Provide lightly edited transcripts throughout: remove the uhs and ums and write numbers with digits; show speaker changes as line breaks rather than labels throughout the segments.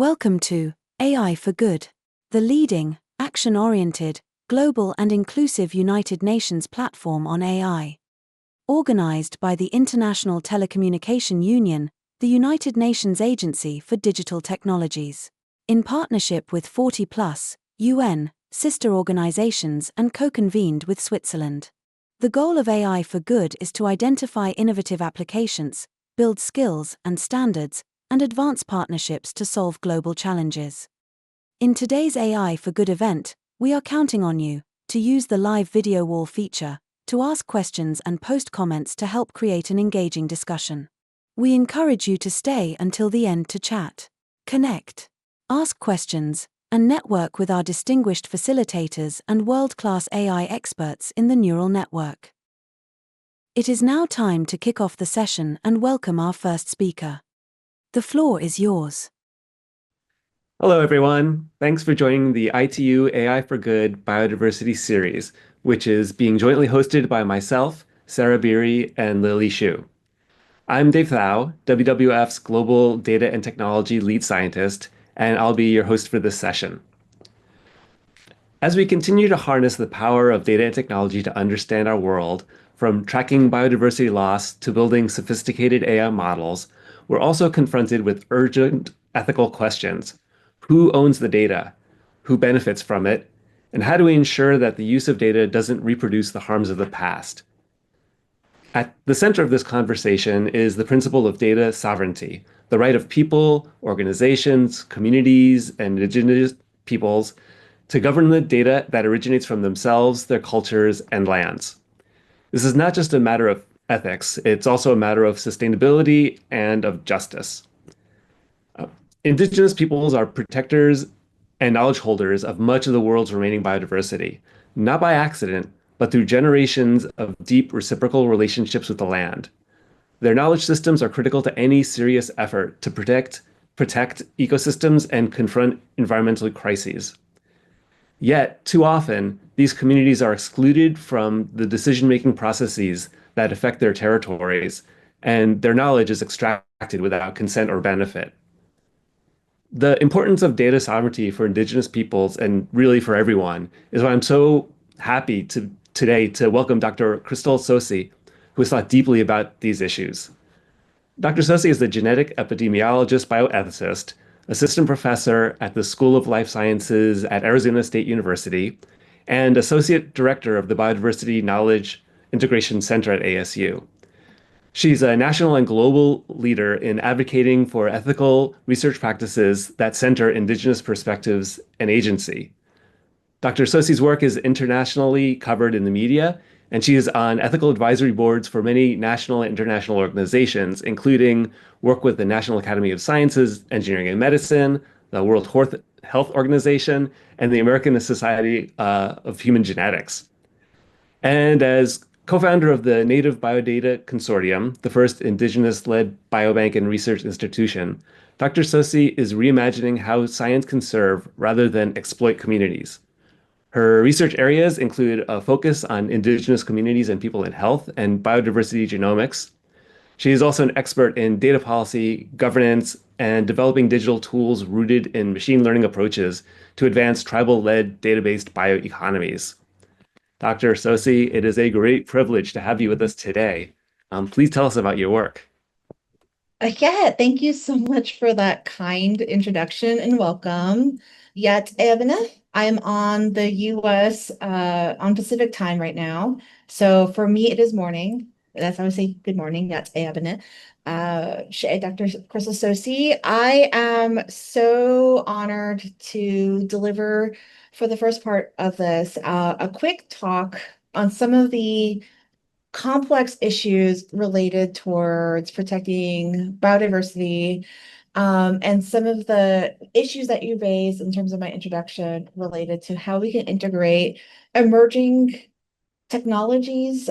Welcome to AI for Good, the leading, action-oriented, global and inclusive United Nations platform on AI. Organized by the International Telecommunication Union, the United Nations Agency for Digital Technologies, in partnership with 40+ UN sister organizations and co-convened with Switzerland. The goal of AI for Good is to identify innovative applications, build skills and standards, and advance partnerships to solve global challenges. In today's AI for Good event, we are counting on you to use the live video wall feature to ask questions and post comments to help create an engaging discussion. We encourage you to stay until the end to chat, connect, ask questions, and network with our distinguished facilitators and world-class AI experts in the neural network. It is now time to kick off the session and welcome our first speaker. The floor is yours.
Hello, everyone. Thanks for joining the ITU AI for Good Biodiversity series, which is being jointly hosted by myself, Sarah Beery, and Lily Xu. I'm Dave Thau, WWF's Global Data and Technology Lead Scientist, and I'll be your host for this session. As we continue to harness the power of data and technology to understand our world, from tracking biodiversity loss to building sophisticated AI models, we're also confronted with urgent ethical questions. Who owns the data? Who benefits from it? And how do we ensure that the use of data doesn't reproduce the harms of the past? At the center of this conversation is the principle of data sovereignty, the right of people, organizations, communities, and indigenous peoples to govern the data that originates from themselves, their cultures, and lands. This is not just a matter of ethics, it's also a matter of sustainability and of justice. Indigenous peoples are protectors and knowledge holders of much of the world's remaining biodiversity, not by accident, but through generations of deep reciprocal relationships with the land. Their knowledge systems are critical to any serious effort to protect ecosystems and confront environmental crises. Yet, too often, these communities are excluded from the decision-making processes that affect their territories, and their knowledge is extracted without consent or benefit. The importance of data sovereignty for Indigenous peoples, and really for everyone, is why I'm so happy today to welcome Dr. Krystal Tsosie, who has thought deeply about these issues. Dr. Tsosie is a genetic epidemiologist bioethicist, assistant professor at the School of Life Sciences at Arizona State University, and associate director of the Biodiversity Knowledge Integration Center at ASU. She's a national and global leader in advocating for ethical research practices that center Indigenous perspectives and agency. Dr. Tsosie's work is internationally covered in the media, and she is on ethical advisory boards for many national and international organizations, including work with the National Academy of Sciences, Engineering and Medicine, the World Health Organization, and the American Society of Human Genetics. And as co-founder of the Native Biodata Consortium, the first Indigenous-led biobank and research institution, Dr. Tsosie is reimagining how science can serve rather than exploit communities. Her research areas include a focus on Indigenous communities and people in health and biodiversity genomics. She is also an expert in data policy, governance, and developing digital tools rooted in machine learning approaches to advance tribal-led data-based bioeconomies. Dr. Tsosie, it is a great privilege to have you with us today. Please tell us about your work.
Yeah, thank you so much for that kind introduction and welcome. Yet, I am on the US on Pacific time right now. So for me, it is morning. That's how I say good morning. That's Dr. Krystal Tsosie. I am so honored to deliver for the first part of this a quick talk on some of the complex issues related towards protecting biodiversity, and some of the issues that you raised in terms of my introduction related to how we can integrate emerging technologies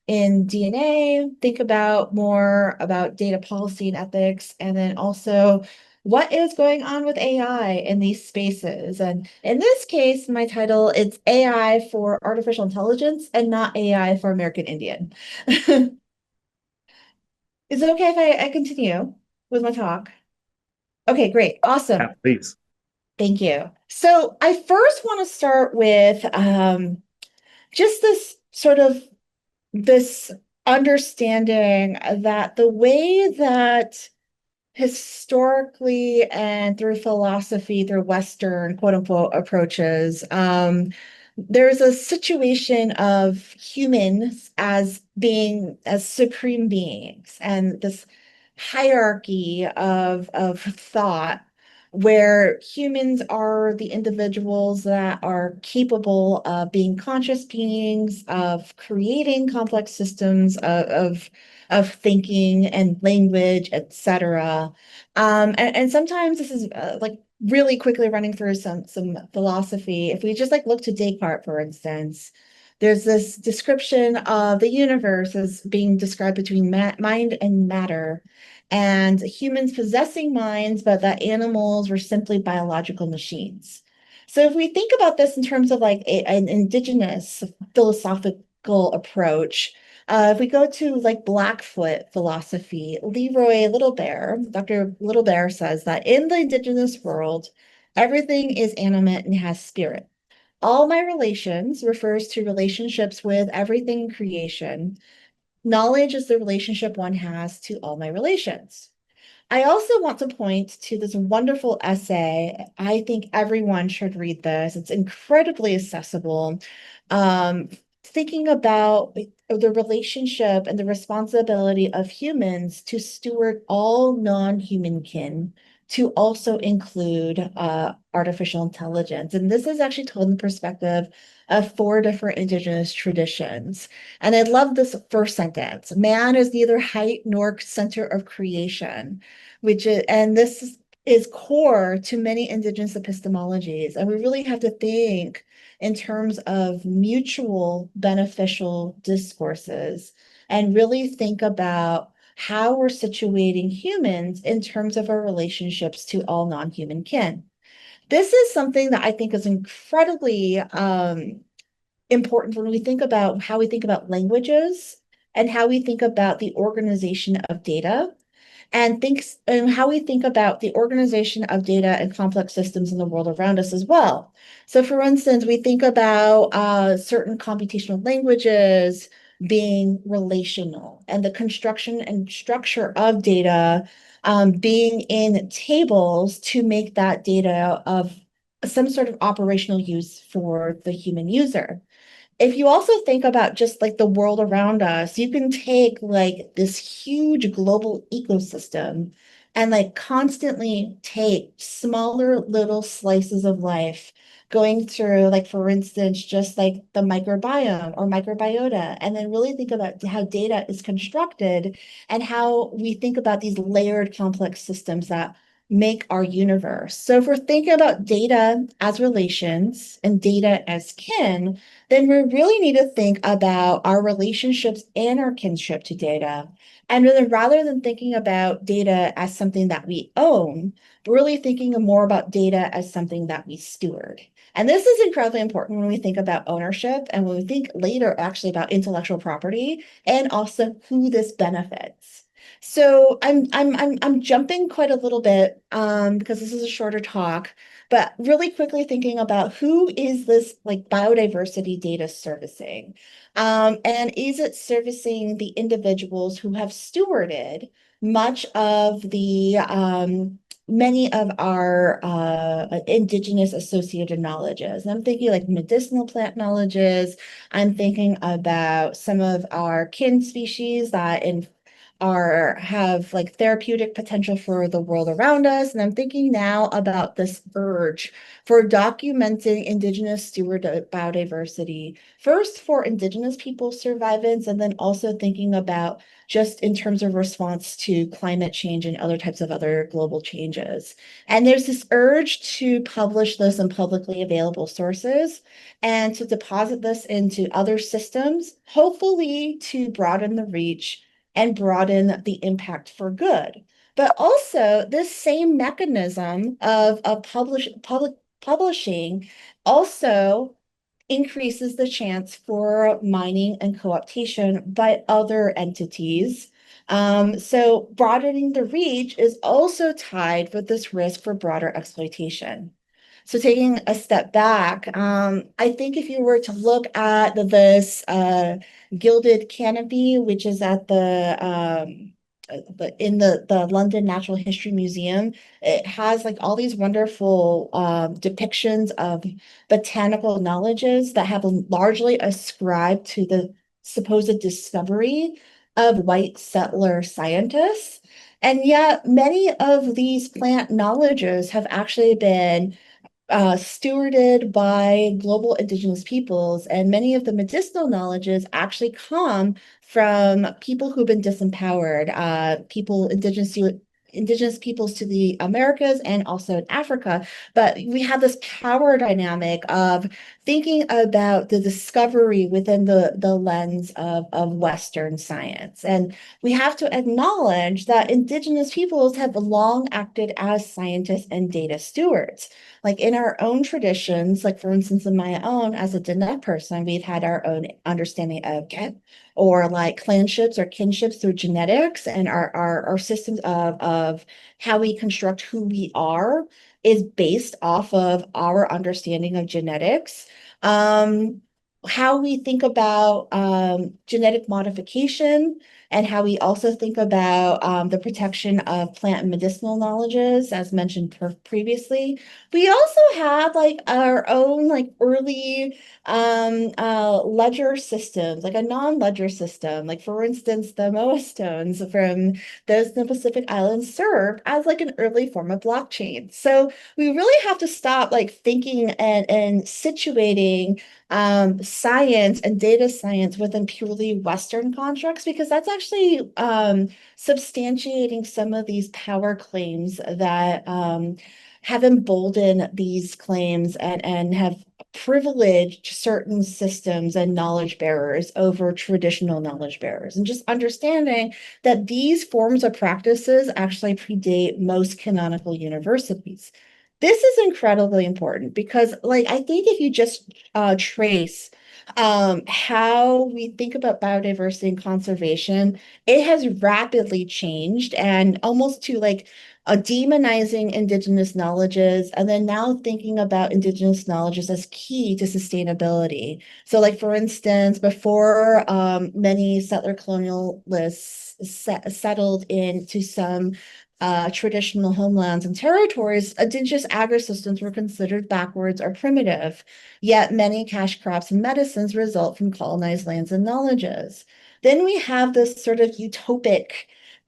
in DNA, think about more about data policy and ethics, and then also what is going on with AI in these spaces. And in this case, my title is AI for artificial intelligence and not AI for American Indian. Is it okay if I continue with my talk? Okay, great. Awesome.
Yeah, please.
Thank you. So I first want to start with just this sort of this understanding that the way that historically and through philosophy, through Western quote unquote approaches, there's a situation of humans as being as supreme beings and this hierarchy of thought where humans are the individuals that are capable of being conscious beings, of creating complex systems of thinking and language, etc. And sometimes this is like really quickly running through some philosophy. If we just like look to Descartes, for instance, there's this description of the universe as being described between mind and matter, and humans possessing minds, but that animals were simply biological machines. So if we think about this in terms of like an indigenous philosophical approach, if we go to like Blackfoot philosophy, Leroy Littlebear, Dr. Littlebear says that in the indigenous world, everything is animate and has spirit. All my relations refers to relationships with everything in creation. Knowledge is the relationship one has to all my relations. I also want to point to this wonderful essay. I think everyone should read this. It's incredibly accessible. Thinking about the relationship and the responsibility of humans to steward all non-human kin, to also include artificial intelligence. And this is actually told in perspective of four different indigenous traditions. And I love this first sentence. Man is neither height nor center of creation, which is, and this is core to many indigenous epistemologies. And we really have to think in terms of mutual beneficial discourses and really think about how we're situating humans in terms of our relationships to all non-human kin. This is something that I think is incredibly important when we think about how we think about languages and how we think about the organization of data and how we think about the organization of data and complex systems in the world around us as well. So, for instance, we think about certain computational languages being relational and the construction and structure of data being in tables to make that data of some sort of operational use for the human user. If you also think about just like the world around us, you can take like this huge global ecosystem and like constantly take smaller little slices of life going through, like, for instance, just like the microbiome or microbiota, and then really think about how data is constructed and how we think about these layered complex systems that make our universe. So if we're thinking about data as relations and data as kin, then we really need to think about our relationships and our kinship to data. And then rather than thinking about data as something that we own, really thinking more about data as something that we steward. And this is incredibly important when we think about ownership and when we think later actually about intellectual property and also who this benefits. So I'm jumping quite a little bit because this is a shorter talk, but really quickly thinking about who is this like biodiversity data servicing? And is it servicing the individuals who have stewarded much of the many of our indigenous associated knowledges? And I'm thinking like medicinal plant knowledges. I'm thinking about some of our kin species that in are have like therapeutic potential for the world around us. And I'm thinking now about this urge for documenting Indigenous steward biodiversity, first for Indigenous people survivance, and then also thinking about just in terms of response to climate change and other types of other global changes. And there's this urge to publish this in publicly available sources and to deposit this into other systems, hopefully to broaden the reach and broaden the impact for good. But also, this same mechanism of public publishing also increases the chance for mining and co-optation by other entities So broadening the reach is also tied with this risk for broader exploitation. So taking a step back, I think if you were to look at this gilded canopy, which is at in the London Natural History Museum, it has like all these wonderful depictions of botanical knowledges that have largely ascribed to the supposed discovery of white settler scientists. And yet, many of these plant knowledges have actually been stewarded by global indigenous peoples, and many of the medicinal knowledges actually come from people who've been disempowered, people indigenous peoples to the Americas and also in Africa. But we have this power dynamic of thinking about the discovery within the lens of Western science. And we have to acknowledge that indigenous peoples have long acted as scientists and data stewards. Like in our own traditions, like for instance, in my own, as a Diné person, we've had our own understanding of kin or like clanships or kinships through genetics, and our systems of how we construct who we are is based off of our understanding of genetics. How we think about genetic modification and how we also think about the protection of plant and medicinal knowledges, as mentioned previously. We also have like our own like early ledger systems, like a non-ledger system. Like for instance, the Moa stones from those in the Pacific Islands served as like an early form of blockchain. So we really have to stop like thinking and situating science and data science within purely Western constructs, because that's actually substantiating some of these power claims that have emboldened these claims and have privileged certain systems and knowledge bearers over traditional knowledge bearers. And just understanding that these forms of practices actually predate most canonical universities. This is incredibly important because, like, I think if you just trace how we think about biodiversity and conservation, it has rapidly changed and almost to like demonizing indigenous knowledges, and then now thinking about indigenous knowledges as key to sustainability. So, like for instance, before many settler colonialists settled into some traditional homelands and territories, indigenous agri-systems were considered backwards or primitive. Yet many cash crops and medicines result from colonized lands and knowledges. Then we have this sort of utopic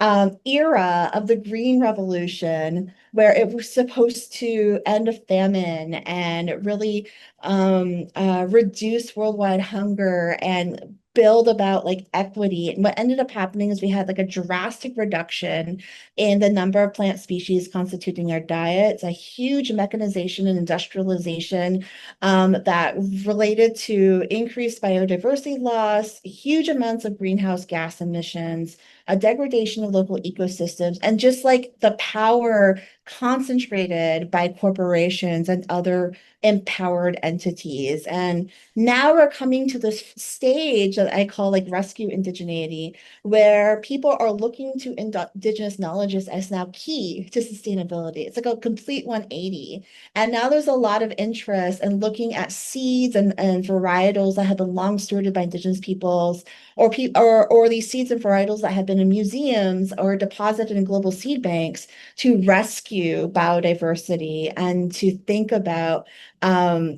era of the Green Revolution, where it was supposed to end a famine and really reduce worldwide hunger and build about like equity. And what ended up happening is we had like a drastic reduction in the number of plant species constituting our diets, a huge mechanization and industrialization that related to increased biodiversity loss, huge amounts of greenhouse gas emissions, a degradation of local ecosystems, and just like the power concentrated by corporations and other empowered entities. And now we're coming to this stage that I call like rescue indigeneity, where people are looking to indigenous knowledges as now key to sustainability. It's like a complete 180. And now there's a lot of interest in looking at seeds and varietals that have been long stewarded by indigenous peoples, or these seeds and varietals that have been in museums or deposited in global seed banks to rescue biodiversity and to think about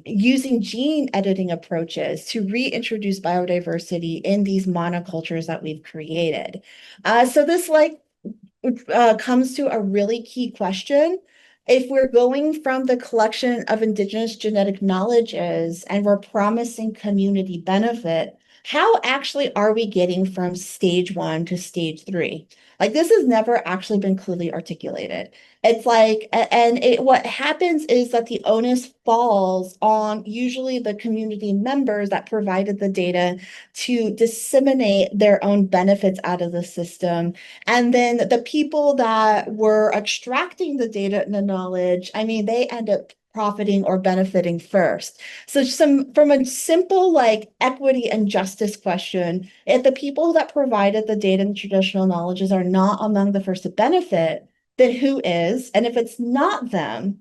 using gene editing approaches to reintroduce biodiversity in these monocultures that we've created. So this comes to a really key question. If we're going from the collection of indigenous genetic knowledges and we're promising community benefit, how actually are we getting from stage 1 to stage 3? Like this has never actually been clearly articulated. It's like, what happens is that the onus falls on usually the community members that provided the data to disseminate their own benefits out of the system. And then the people that were extracting the data and the knowledge, I mean, they end up profiting or benefiting first. So from a simple like equity and justice question, if the people that provided the data and traditional knowledges are not among the first to benefit, then who is? And if it's not them,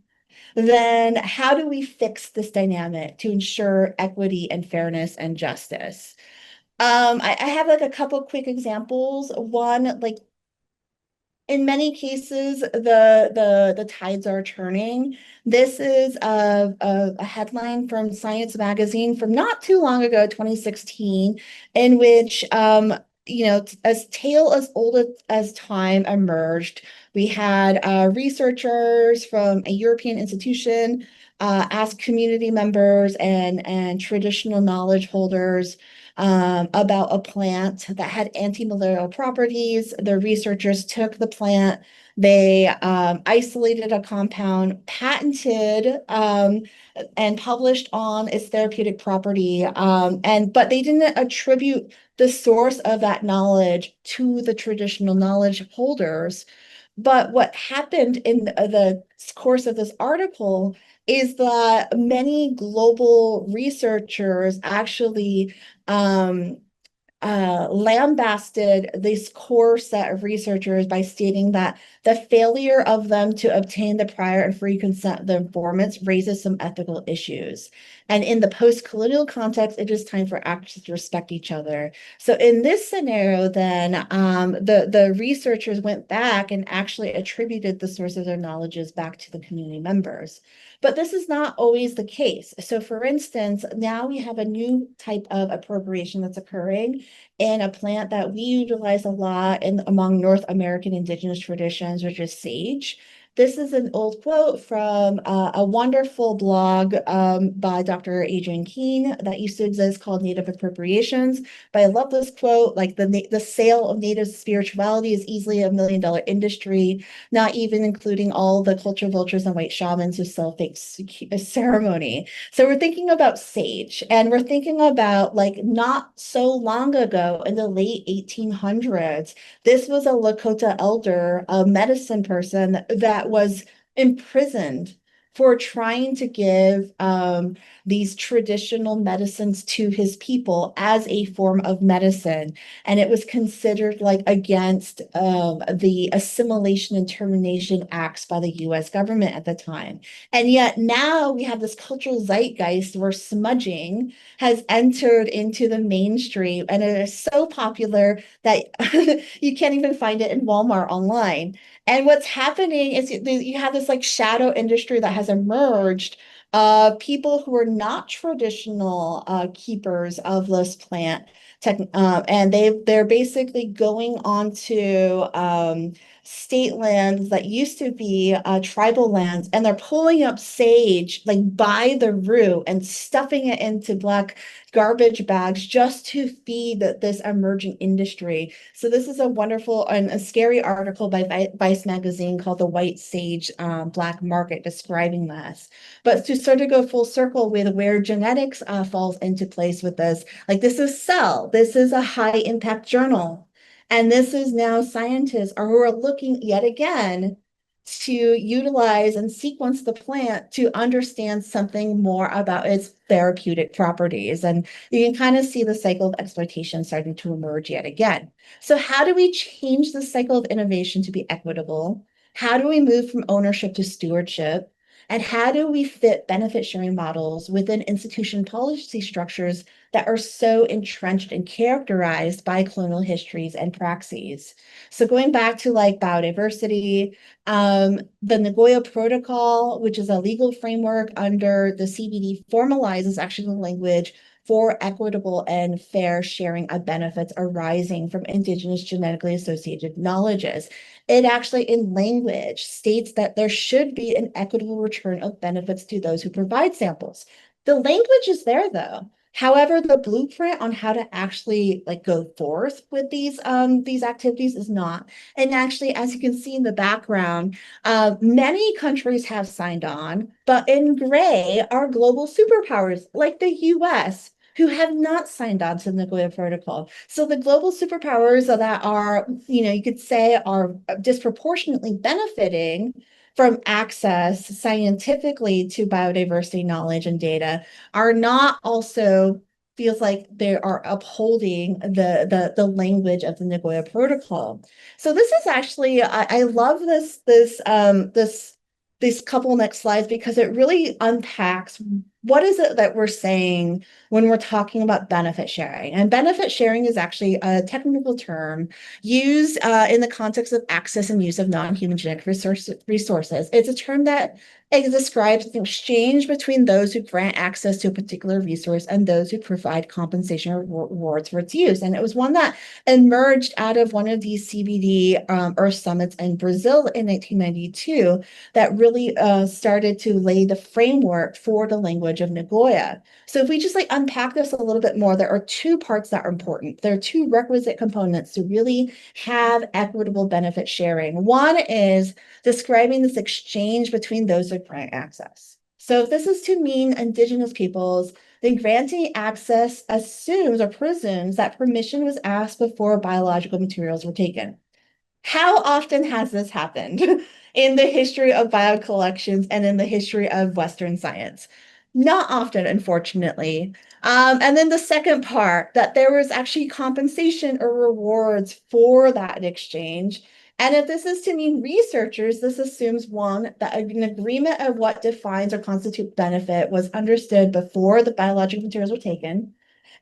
then how do we fix this dynamic to ensure equity and fairness and justice? I have like a couple quick examples. One, like in many cases, the tides are turning. This is a headline from Science Magazine from not too long ago, 2016, in which as tale as old as time emerged. We had researchers from a European institution ask community members and traditional knowledge holders about a plant that had anti-malarial properties. The researchers took the plant, they isolated a compound, patented and published on its therapeutic property, but they didn't attribute the source of that knowledge to the traditional knowledge holders. But what happened in the course of this article is that many global researchers actually um, lambasted this core set of researchers by stating that the failure of them to obtain the prior and free consent of the informants raises some ethical issues. And in the post-colonial context, it is time for actors to respect each other. So in this scenario, then the researchers went back and actually attributed the source of their knowledges back to the community members. But this is not always the case. So for instance, now we have a new type of appropriation that's occurring in a plant that we utilize a lot among North American indigenous traditions, which is sage. This is an old quote from a wonderful blog by Dr. Adrienne Keene that used to exist called Native Appropriations. But I love this quote, like the sale of Native spirituality is easily $1 million industry, not even including all the culture vultures and white shamans who sell fake ceremony. So we're thinking about sage, and we're thinking about like not so long ago in the late 1800s, this was a Lakota elder, a medicine person that was imprisoned for trying to give these traditional medicines to his people as a form of medicine. And it was considered like against the Assimilation and Termination Acts by the US government at the time. And yet now we have this cultural zeitgeist where smudging has entered into the mainstream, and it is so popular that you can't even find it in Walmart online. And what's happening is you have this like shadow industry that has emerged, people who are not traditional keepers of this plant, and they're basically going onto state lands that used to be tribal lands, and they're pulling up sage like by the root and stuffing it into black garbage bags just to feed this emerging industry. So this is a wonderful and a scary article by Vice magazine called The White Sage Black Market describing this. But to sort of go full circle with where genetics falls into place with this, like this is Cell, this is a high impact journal. And this is now scientists who are looking yet again to utilize and sequence the plant to understand something more about its therapeutic properties. And you can kind of see the cycle of exploitation starting to emerge yet again. So how do we change the cycle of innovation to be equitable? How do we move from ownership to stewardship? And how do we fit benefit sharing models within institution policy structures that are so entrenched and characterized by colonial histories and praxis? So going back to like biodiversity, the Nagoya Protocol, which is a legal framework under the CBD, formalizes actually the language for equitable and fair sharing of benefits arising from indigenous genetically associated knowledges. It actually, in language, states that there should be an equitable return of benefits to those who provide samples. The language is there, though. However, the blueprint on how to actually like go forth with these activities is not. And actually, as you can see in the background, many countries have signed on, but in gray are global superpowers like the US, who have not signed on to the Nagoya Protocol. So the global superpowers that are, you could say, are disproportionately benefiting from access scientifically to biodiversity knowledge and data are not also feels like they are upholding the language of the Nagoya Protocol. So this is actually I love this couple next slides because it really unpacks what is it that we're saying when we're talking about benefit sharing. And benefit sharing is actually a technical term used in the context of access and use of non-human genetic resources. It's a term that it describes the exchange between those who grant access to a particular resource and those who provide compensation or rewards for its use. And it was one that emerged out of one of these CBD Earth Summits in Brazil in 1992 that really started to lay the framework for the language of Nagoya. So if we just like unpack this a little bit more, there are two parts that are important. There are two requisite components to really have equitable benefit sharing. One is describing this exchange between those who grant access. So if this is to mean Indigenous peoples, then granting access assumes or presumes that permission was asked before biological materials were taken. How often has this happened in the history of biocollections and in the history of Western science? Not often, unfortunately. And then the second part, that there was actually compensation or rewards for that exchange. And if this is to mean researchers, this assumes one, that an agreement of what defines or constitutes benefit was understood before the biological materials were taken,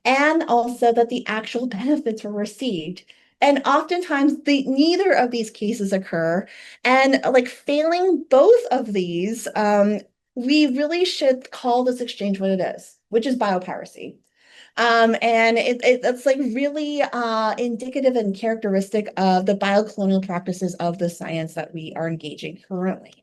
and also that the actual benefits were received. And oftentimes neither of these cases occur. And like failing both of these, we really should call this exchange what it is, which is biopiracy. And it's like really indicative and characteristic of the biocolonial practices of the science that we are engaging currently.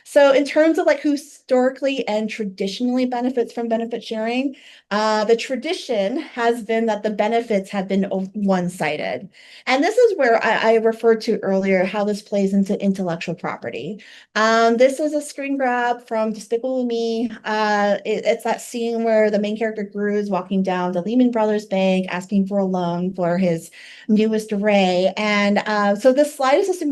So in terms of like who historically and traditionally benefits from benefit sharing, the tradition has been that the benefits have been one-sided. And this is where I referred to earlier how this plays into intellectual property. This is a screen grab from Despicable Me. It's that scene where the main character Gru is walking down the Lehman Brothers bank asking for a loan for his newest array. And so this slide is just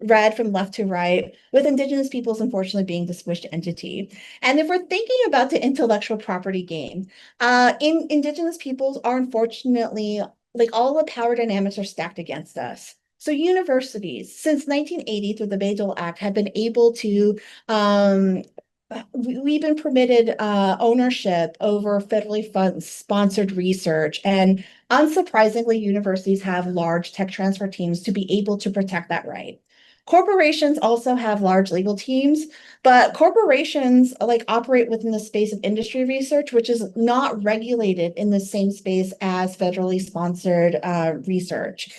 read from left to right, with Indigenous peoples unfortunately being the squished entity. And if we're thinking about the intellectual property game, Indigenous peoples are unfortunately, like all the power dynamics are stacked against us. So universities, since 1980 through the Bayh-Dole Act, have been able to we've been permitted ownership over federally sponsored research. And unsurprisingly, universities have large tech transfer teams to be able to protect that right. Corporations also have large legal teams, but corporations like operate within the space of industry research, which is not regulated in the same space as federally sponsored research.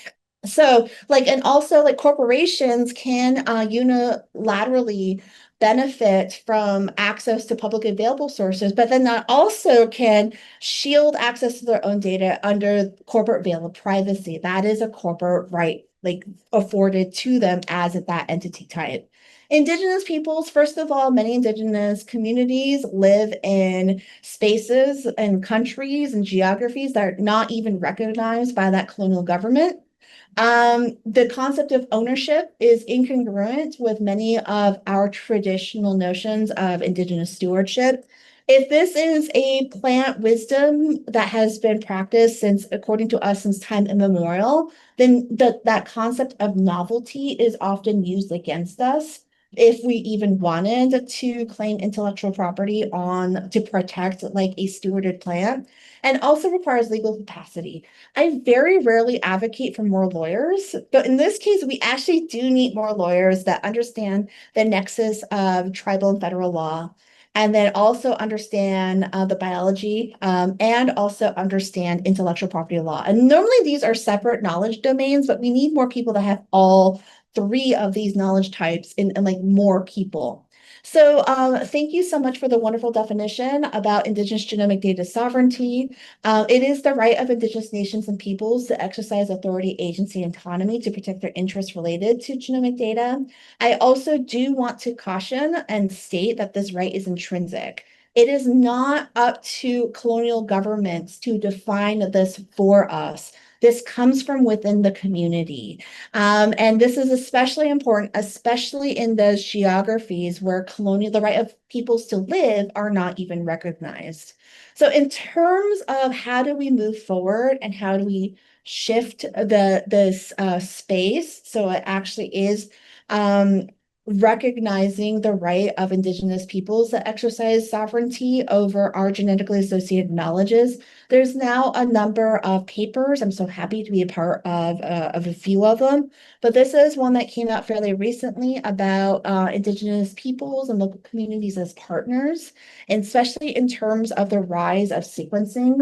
So like, and also like corporations can unilaterally benefit from access to publicly available sources, but then that also can shield access to their own data under corporate veil of privacy. That is a corporate right, like afforded to them as that entity type. Indigenous peoples, first of all, many Indigenous communities live in spaces and countries and geographies that are not even recognized by that colonial government. The concept of ownership is incongruent with many of our traditional notions of Indigenous stewardship. If this is a plant wisdom that has been practiced since, according to us, since time immemorial, then that concept of novelty is often used against us if we even wanted to claim intellectual property on to protect like a stewarded plant, and also requires legal capacity. I very rarely advocate for more lawyers, but in this case, we actually do need more lawyers that understand the nexus of tribal and federal law, and then also understand the biology and also understand intellectual property law. And normally these are separate knowledge domains, but we need more people that have all three of these knowledge types in like more people. So thank you so much for the wonderful definition about Indigenous genomic data sovereignty. It is the right of Indigenous nations and peoples to exercise authority, agency, and autonomy to protect their interests related to genomic data. I also do want to caution and state that this right is intrinsic. It is not up to colonial governments to define this for us. This comes from within the community. And this is especially important, especially in those geographies where the right of peoples to live are not even recognized. So in terms of how do we move forward and how do we shift this space so it actually is recognizing the right of Indigenous peoples that exercise sovereignty over our genetically associated knowledges. There's now a number of papers. I'm so happy to be a part of a few of them, but this is one that came out fairly recently about Indigenous peoples and local communities as partners, and especially in terms of the rise of sequencing,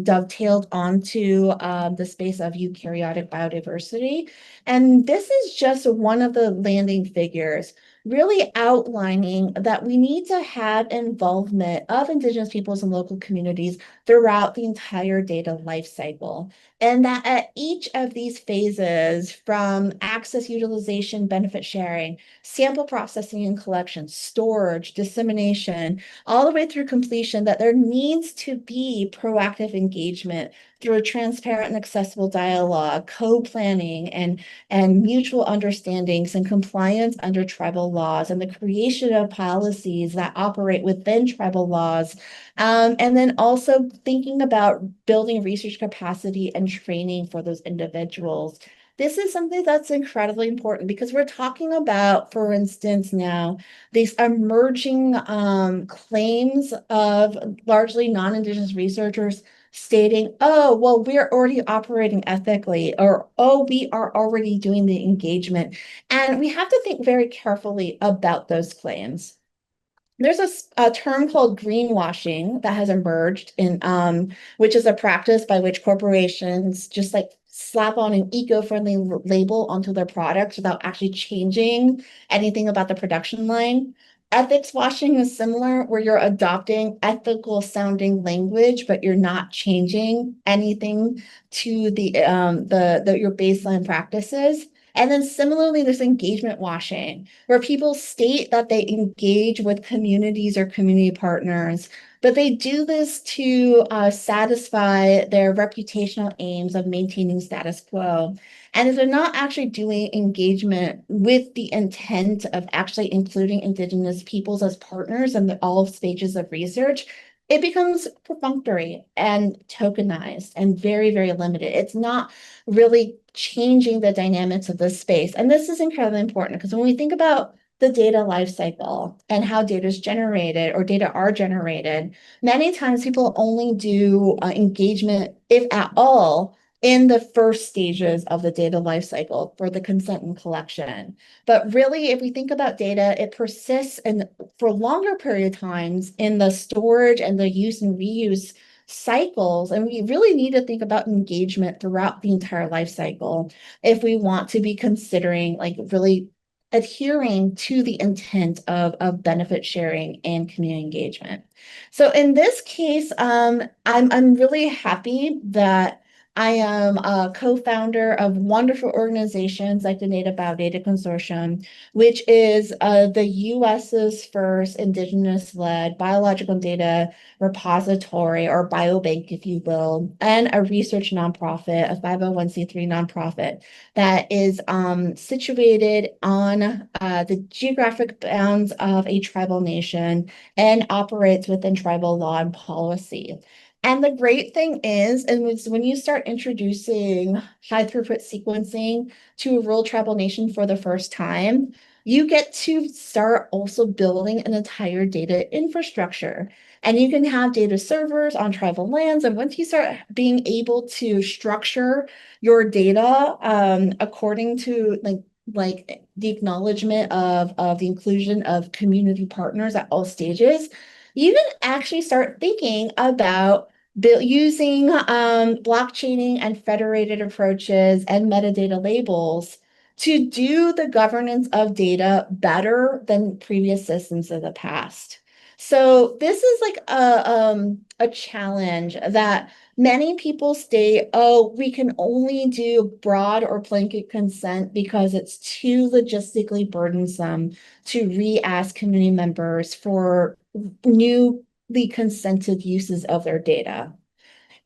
dovetailed onto the space of eukaryotic biodiversity. And this is just one of the landing figures, really outlining that we need to have involvement of Indigenous peoples and local communities throughout the entire data life cycle. And that at each of these phases, from access, utilization, benefit sharing, sample processing and collection, storage, dissemination, all the way through completion, that there needs to be proactive engagement through a transparent and accessible dialogue, co-planning, and mutual understandings and compliance under tribal laws, and the creation of policies that operate within tribal laws. And then also thinking about building research capacity and training for those individuals. This is something that's incredibly important because we're talking about, for instance, now these emerging claims of largely non-Indigenous researchers stating, oh, well, we're already operating ethically, or, oh, we are already doing the engagement. And we have to think very carefully about those claims. There's a term called greenwashing that has emerged in which is a practice by which corporations just like slap on an eco-friendly label onto their products without actually changing anything about the production line. Ethics washing is similar, where you're adopting ethical sounding language, but you're not changing anything to the your baseline practices. And then similarly, there's engagement washing, where people state that they engage with communities or community partners, but they do this to satisfy their reputational aims of maintaining status quo. And if they're not actually doing engagement with the intent of actually including Indigenous peoples as partners in all stages of research, it becomes perfunctory and tokenized and very, very limited. It's not really changing the dynamics of this space. And this is incredibly important because when we think about the data lifecycle and how data is generated or data are generated, many times people only do engagement, if at all, in the first stages of the data lifecycle for the consent and collection. But really, if we think about data, it persists for longer period of times in the storage and the use and reuse cycles. And we really need to think about engagement throughout the entire life cycle if we want to be considering like really adhering to the intent of benefit sharing and community engagement. So in this case, I'm really happy that I am a co-founder of wonderful organizations like the Native Biodata Consortium, which is the US's first Indigenous-led biological data repository, or biobank, if you will, and a research nonprofit, a 501c3 nonprofit that is situated on the geographic bounds of a tribal nation and operates within tribal law and policy. And the great thing is when you start introducing high throughput sequencing to a rural tribal nation for the first time, you get to start also building an entire data infrastructure. And you can have data servers on tribal lands. And once you start being able to structure your data according to like the acknowledgement of the inclusion of community partners at all stages, you can actually start thinking about using blockchaining and federated approaches and metadata labels to do the governance of data better than previous systems of the past. So this is like a challenge that many people state, oh, we can only do broad or blanket consent because it's too logistically burdensome to re-ask community members for newly consented uses of their data.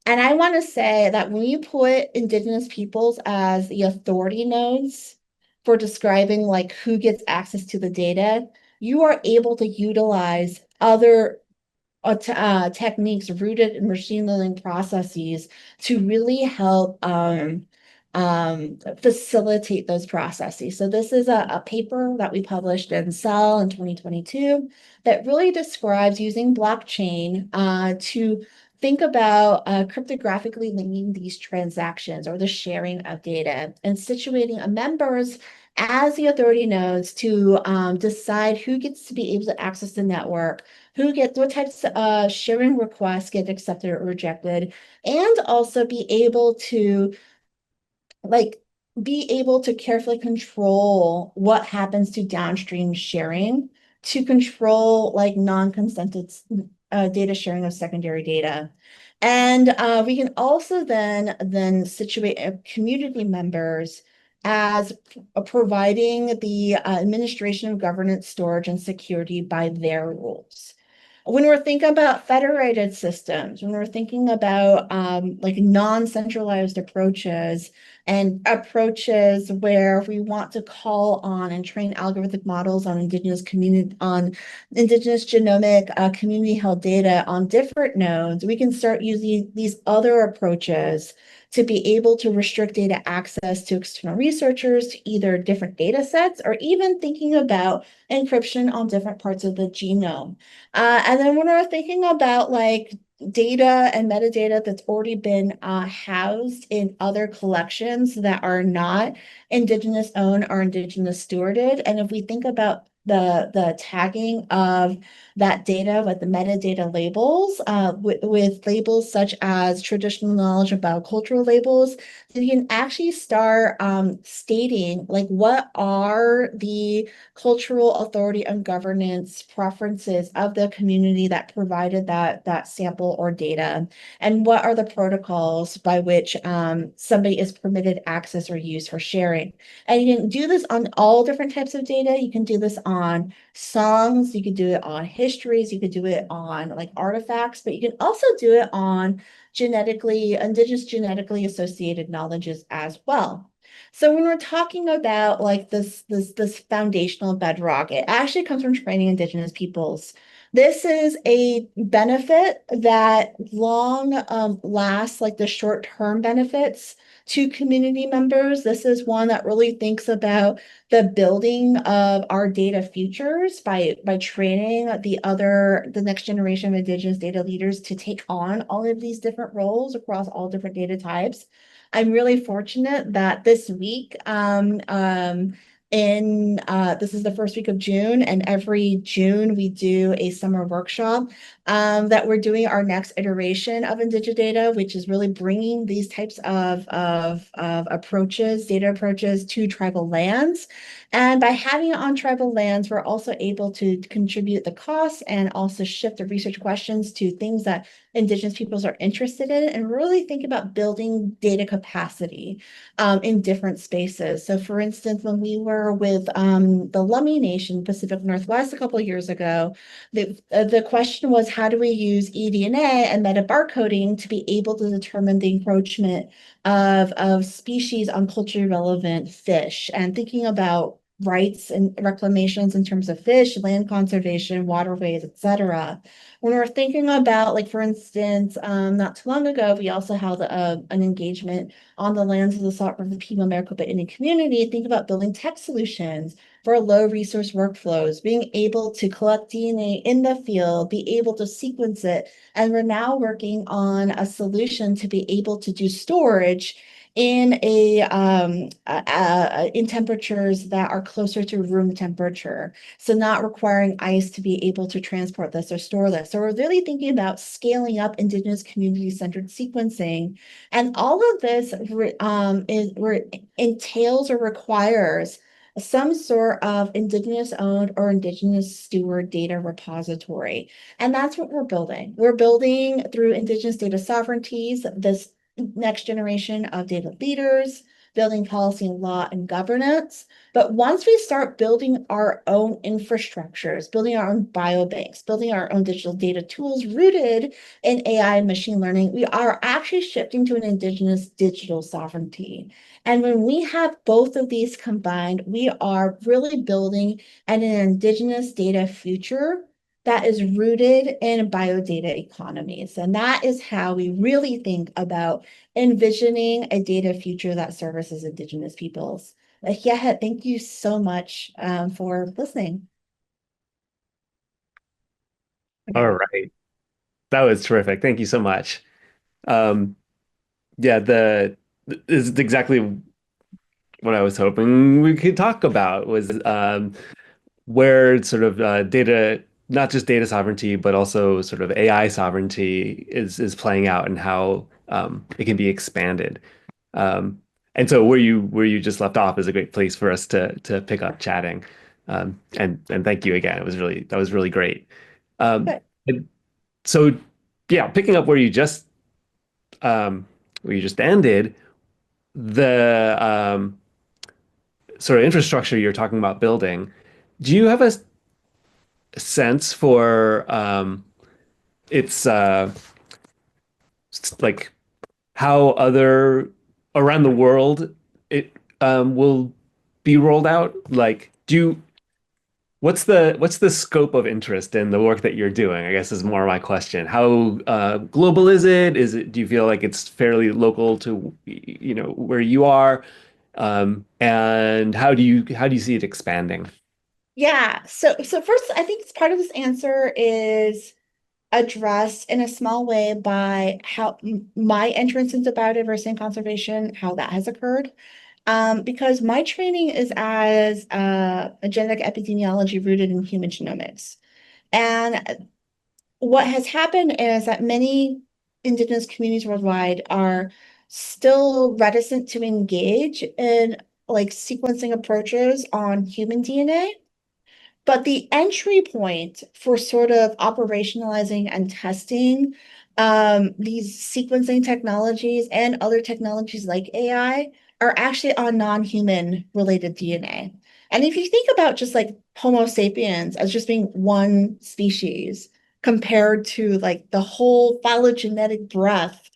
And I want to say that when you put Indigenous peoples as the authority nodes for describing like who gets access to the data, you are able to utilize other techniques rooted in machine learning processes to really help facilitate those processes. So this is a paper that we published in Cell in 2022 that really describes using blockchain to think about cryptographically linking these transactions or the sharing of data and situating members as the authority nodes to decide who gets to be able to access the network, what types of sharing requests get accepted or rejected, and also like be able to carefully control what happens to downstream sharing to control like non-consented data sharing of secondary data. And we can also then situate community members as providing the administration of governance, storage, and security by their rules. When we're thinking about federated systems, when we're thinking about like non-centralized approaches and approaches where we want to call on and train algorithmic models on indigenous genomic community held data on different nodes, we can start using these other approaches to be able to restrict data access to external researchers to either different data sets or even thinking about encryption on different parts of the genome. And then when we're thinking about like data and metadata that's already been housed in other collections that are not Indigenous owned or Indigenous stewarded, and if we think about the tagging of that data with the metadata labels, with labels such as traditional knowledge and biocultural labels, so you can actually start stating like what are the cultural authority and governance preferences of the community that provided that sample or data, and what are the protocols by which somebody is permitted access or use for sharing. And you can do this on all different types of data. You can do this on songs, you could do it on histories, you could do it on like artifacts, but you can also do it on indigenous genetically associated knowledges as well. So when we're talking about like this foundational bedrock, it actually comes from training Indigenous peoples. This is a benefit that long lasts, like the short-term benefits to community members. This is one that really thinks about the building of our data futures by training the next generation of Indigenous data leaders to take on all of these different roles across all different data types. I'm really fortunate that this week, this is the first week of June, and every June we do a summer workshop that we're doing our next iteration of Indigidata, which is really bringing these types of approaches, data approaches to tribal lands. And by having it on tribal lands, we're also able to contribute the costs and also shift the research questions to things that Indigenous peoples are interested in and really think about building data capacity in different spaces. So for instance, when we were with the Lummi Nation, Pacific Northwest, a couple of years ago, the question was, how do we use eDNA and meta barcoding to be able to determine the encroachment of species on culturally relevant fish, and thinking about rights and reclamations in terms of fish, land conservation, waterways, etc. When we're thinking about, like, for instance, not too long ago, we also held an engagement on the lands of the Salt River People Maricopa Indian community. Think about building tech solutions for low resource workflows, being able to collect DNA in the field, be able to sequence it. And we're now working on a solution to be able to do storage in in temperatures that are closer to room temperature. So not requiring ice to be able to transport this or store this. So we're really thinking about scaling up Indigenous community-centered sequencing. And all of this entails or requires some sort of Indigenous owned or Indigenous steward data repository. And that's what we're building. We're building through Indigenous data sovereignties, this next generation of data leaders building policy and law and governance. But once we start building our own infrastructures, building our own biobanks, building our own digital data tools rooted in AI and machine learning, we are actually shifting to an indigenous digital sovereignty. And when we have both of these combined, we are really building an indigenous data future that is rooted in biodata economies. And that is how we really think about envisioning a data future that services Indigenous peoples. Yeah, thank you so much for listening.
All
Okay.
right. That was terrific. Thank you so much. Um, yeah, the is exactly what I was hoping we could talk about was where sort of data, not just data sovereignty, but also sort of AI sovereignty is playing out and how it can be expanded. Um, and so where you just left off is a great place for us to pick up chatting. And thank you again. It was really that was really great. Um,
Good.
and so yeah, picking up um, where you just ended, the sort of infrastructure you're talking about building. Do you have a sense for its like how other around the world it will be rolled out? Like, what's the scope of interest in the work that you're doing? I guess is more my question. How global is it? Do you feel like it's fairly local to where you are? And how do you see it expanding?
Yeah. So first, I think part of this answer is addressed in a small way by how my entrance into biodiversity and conservation, how that has occurred. Because my training is as a genetic epidemiology rooted in human genomics. And what has happened is that many Indigenous communities worldwide are still reticent to engage in like sequencing approaches on human DNA. But the entry point for sort of operationalizing and testing these sequencing technologies and other technologies like AI are actually on non-human related DNA. And if you think about just like Homo sapiens as just being one species compared to like the whole phylogenetic breadth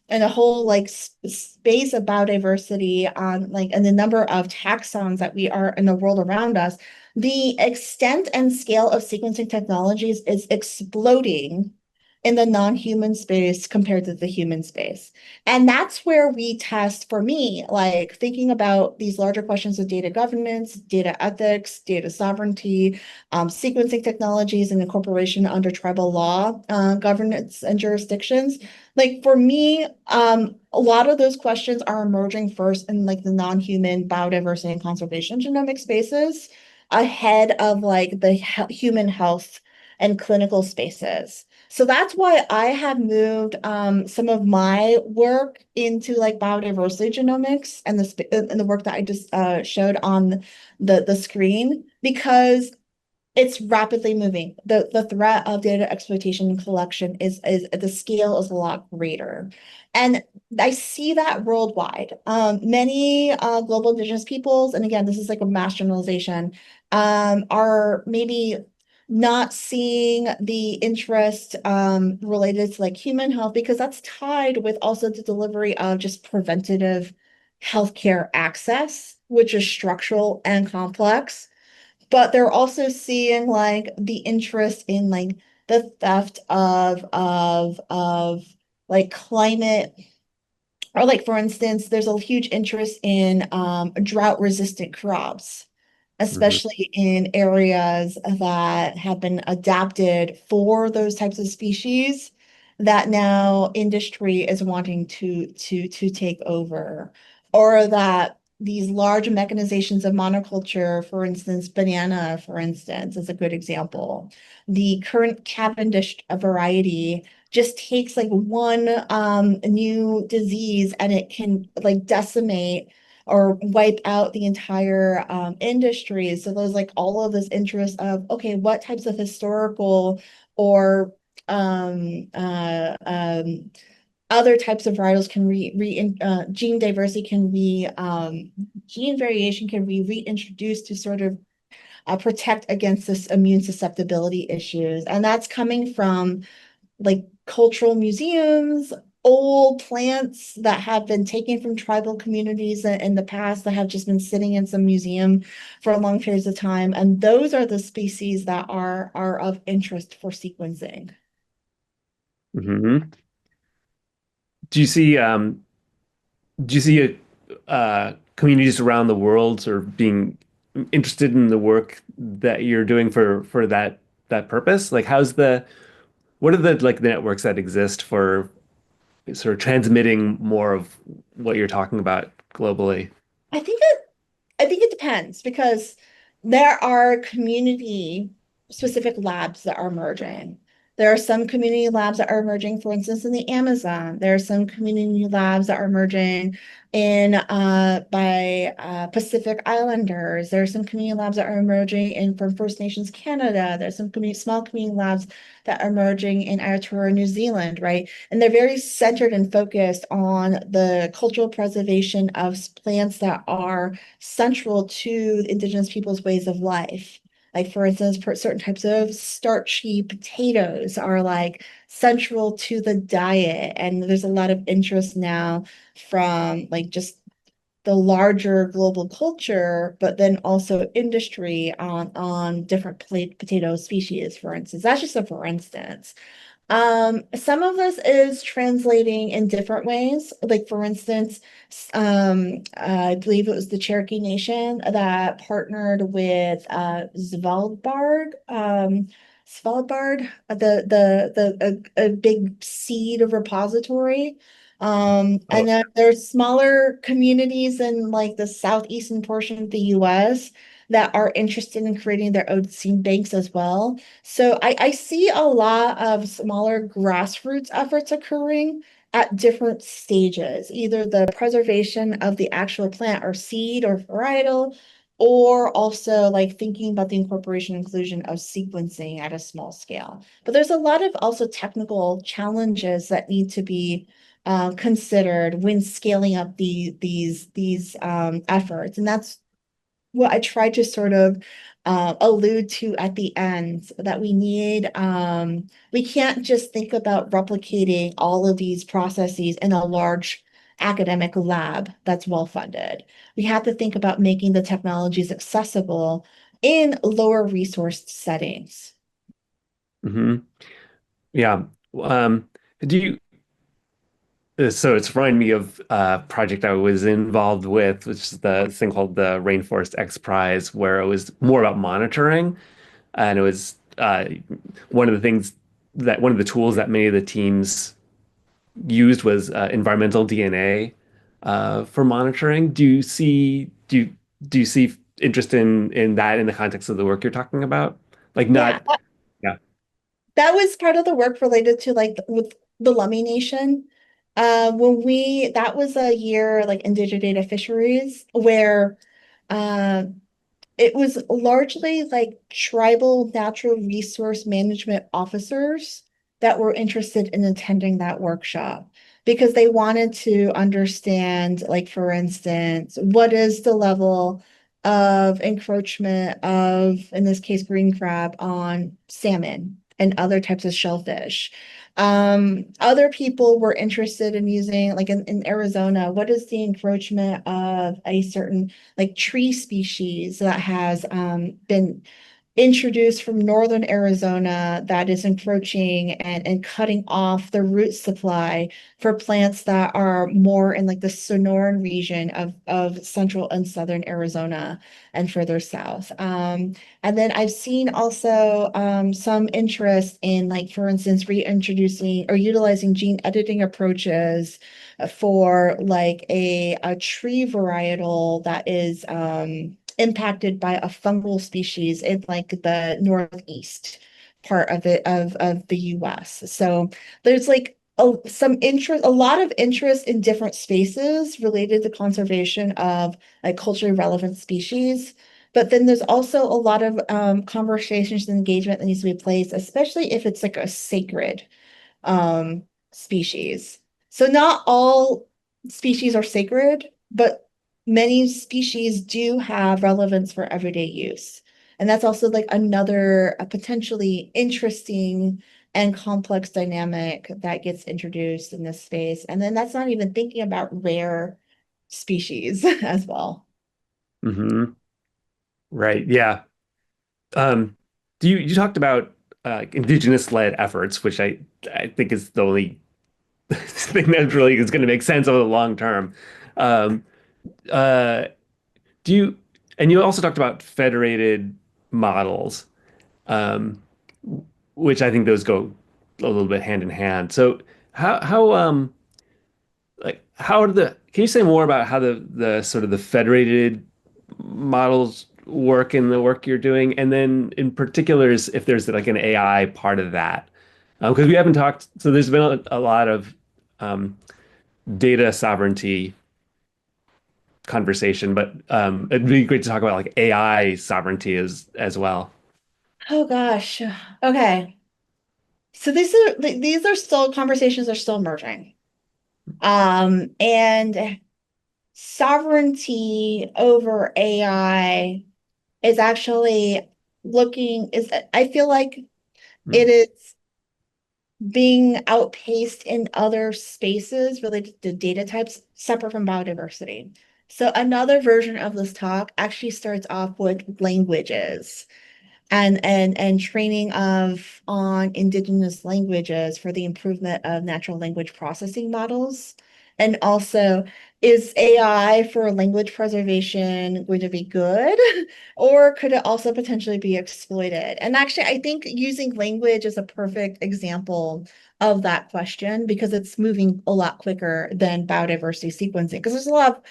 and a whole like space of biodiversity on like and the number of taxons that we are in the world around us, the extent and scale of sequencing technologies is exploding in the non-human space compared to the human space. And that's where we test, for me, like thinking about these larger questions of data governance, data ethics, data sovereignty, sequencing technologies, and incorporation under tribal law governance and jurisdictions. Like for me, a lot of those questions are emerging first in like the non-human biodiversity and conservation genomic spaces ahead of like the human health and clinical spaces. So that's why I have moved some of my work into like biodiversity genomics and the work that I just showed on the screen because it's rapidly moving. The threat of data exploitation and collection is the scale is a lot greater. And I see that worldwide. Many global indigenous peoples, and again, this is like a mass generalization, are maybe not seeing the interest related to like human health because that's tied with also the delivery of just preventative healthcare access, which is structural and complex, but they're also seeing like the interest in like the theft of like climate or like for instance there's a huge interest in drought resistant crops,
Mhm.
especially in areas that have been adapted for those types of species that now industry is wanting to take over, or that these large mechanizations of monoculture, for instance, banana, for instance, is a good example. The current Cavendish variety just takes like one new disease and it can like decimate or wipe out the entire industry. So there's like all of this interest of, okay, what types of historical or um, uh, um, other types of varietals can gene diversity can be gene variation can be reintroduced to sort of protect against this immune susceptibility issues. And that's coming from like cultural museums, old plants that have been taken from tribal communities in the past that have just been sitting in some museum for long periods of time. And those are the species that are of interest for sequencing.
Hmm. Do you see do you see communities around the world sort of being interested in the work that you're doing for that purpose? Like, what are the like the networks that exist for sort of transmitting more of what you're talking about globally?
I think it I think it depends because there are community specific labs that are emerging. There are some community labs that are emerging, for instance, in the Amazon. There are some community labs that are emerging in by Pacific Islanders. There are some community labs that are emerging in from First Nations Canada. There's some small community labs that are emerging in Aotearoa, New Zealand, right? And they're very centered and focused on the cultural preservation of plants that are central to Indigenous people's ways of life. Like, for instance, certain types of starchy potatoes are like central to the diet. And there's a lot of interest now from like just the larger global culture, but then also industry on different potato species, for instance. That's just a for instance. Some of this is translating in different ways. Like, for instance, I believe it was the Cherokee Nation that partnered with Svalbard, a big seed repository.
Oh,
And then there's smaller communities in like the southeastern portion of the US that are interested in creating their own seed banks as well. So I see a lot of smaller grassroots efforts occurring at different stages, either the preservation of the actual plant or seed or varietal, or also like thinking about the incorporation and inclusion of sequencing at a small scale. But there's a lot of also technical challenges that need to be considered when scaling up these efforts. And that's what I tried to sort of allude to at the end, that we can't just think about replicating all of these processes in a large academic lab that's well funded. We have to think about making the technologies accessible in lower resourced settings.
hmm. Yeah. Um, do you So it's reminding me of a project I was involved with, which is the thing called the Rainforest X Prize, where it was more about monitoring. And it was one of the tools that many of the teams used was environmental DNA for monitoring. Do you see interest in that in the context of the work you're talking about? Like
Yeah,
not, yeah.
that was part of the work related to like with the Lummi Nation. That was a year like indigenous data fisheries where uh, it was largely like tribal natural resource management officers that were interested in attending that workshop because they wanted to understand, like, for instance, what is the level of encroachment of, in this case, green crab on salmon and other types of shellfish. Other people were interested in using, like in Arizona, what is the encroachment of a certain like tree species that has been introduced from northern Arizona that is encroaching and cutting off the root supply for plants that are more in like the Sonoran region of central and southern Arizona and further south. And then I've seen also some interest in, like, for instance, reintroducing or utilizing gene editing approaches for like a tree varietal that is impacted by a fungal species in like the northeast part of the US. So there's like a lot of interest in different spaces related to conservation of like culturally relevant species. But then there's also a lot of conversations and engagement that needs to be placed, especially if it's like a sacred um, species. So not all species are sacred, but many species do have relevance for everyday use. And that's also like another a potentially interesting and complex dynamic that gets introduced in this space. And then that's not even thinking about rare species as well.
Hmm. Right. Yeah. Um, you talked about indigenous-led efforts, which I think is the only thing that really is going to make sense over the long term. Um, uh, do you and you also talked about federated models, um, which I think those go a little bit hand in hand. So how like how are the can you say more about how the sort of the federated models work in the work you're doing, and then in particular is if there's like an AI part of that, because we haven't talked. So there's been a lot of um, data sovereignty conversation, but it'd be great to talk about like AI sovereignty as well.
Oh gosh. Okay. So these are still conversations are still emerging. And sovereignty over AI is actually looking is I feel like it
Hmm.
is being outpaced in other spaces related to data types separate from biodiversity. So another version of this talk actually starts off with languages and training of on indigenous languages for the improvement of natural language processing models. And also, is AI for language preservation going to be good, or could it also potentially be exploited? And actually, I think using language is a perfect example of that question because it's moving a lot quicker than biodiversity sequencing because there's a lot of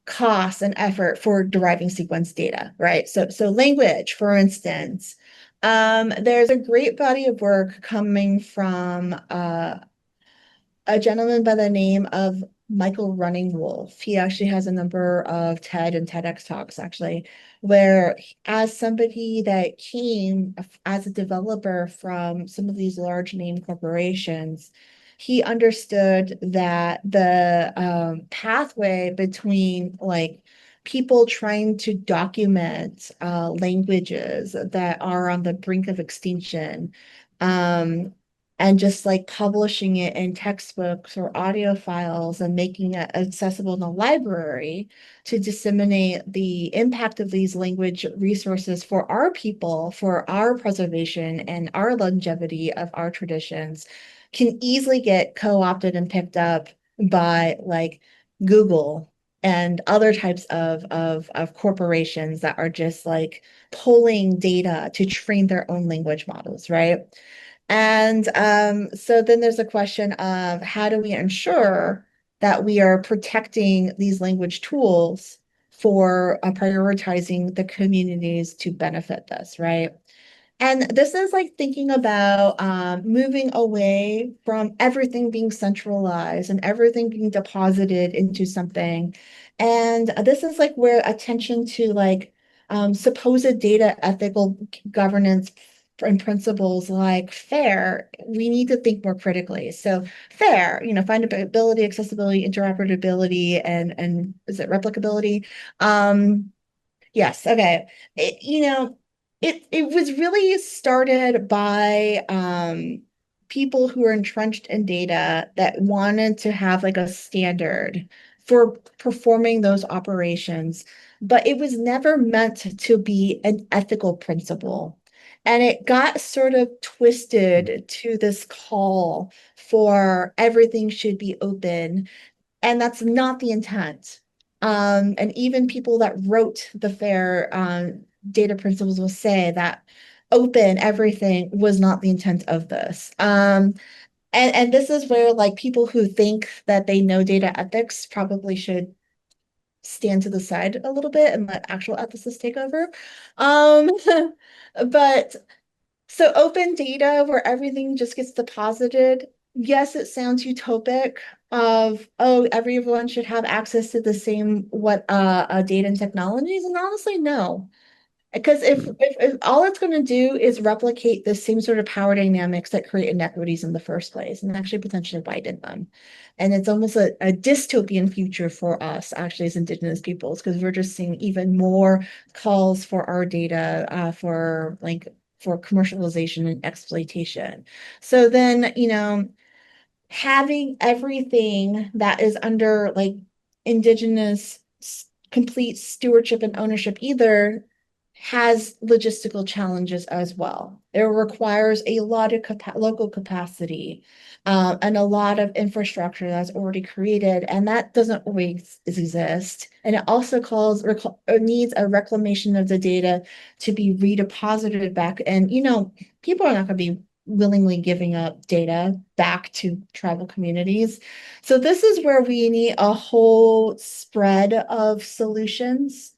cost and effort for deriving sequence data, right? So language, for instance, there's a great body of work coming from a gentleman by the name of Michael Running Wolf. He actually has a number of TED and TEDx talks, actually, where as somebody that came as a developer from some of these large name corporations, he understood that the pathway between like people trying to document languages that are on the brink of extinction um, and just like publishing it in textbooks or audio files and making it accessible in the library to disseminate the impact of these language resources for our people, for our preservation and our longevity of our traditions can easily get co-opted and picked up by like Google and other types of corporations that are just like pulling data to train their own language models, right? And so then there's a question of how do we ensure that we are protecting these language tools for prioritizing the communities to benefit this, right? And this is like thinking about moving away from everything being centralized and everything being deposited into something. And this is like where attention to like supposed data ethical governance and principles like fair, we need to think more critically. So fair, findability, accessibility, interoperability, and is it replicability? Yes, okay. It was really started by people who are entrenched in data that wanted to have like a standard for performing those operations, but it was never meant to be an ethical principle. And it got sort of twisted to this call for everything should be open, and that's not the intent. And even people that wrote the FAIR data principles will say that open everything was not the intent of this. And this is where like people who think that they know data ethics probably should stand to the side a little bit and let actual ethicists take over. Um, but so open data where everything just gets deposited. Yes, it sounds utopic of, oh, everyone should have access to the same data and technologies. And honestly, no. Because if all it's going to do is replicate the same sort of power dynamics that create inequities in the first place and actually potentially widen them. And it's almost a dystopian future for us, actually, as Indigenous peoples, because we're just seeing even more calls for our data for commercialization and exploitation. So then, having everything that is under like indigenous complete stewardship and ownership either has logistical challenges as well. It requires a lot of local capacity and a lot of infrastructure that's already created, and that doesn't always exist. And it also needs a reclamation of the data to be redeposited back. And people are not going to be willingly giving up data back to tribal communities. So this is where we need a whole spread of solutions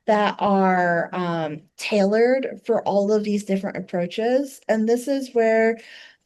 that are tailored for all of these different approaches. And this is where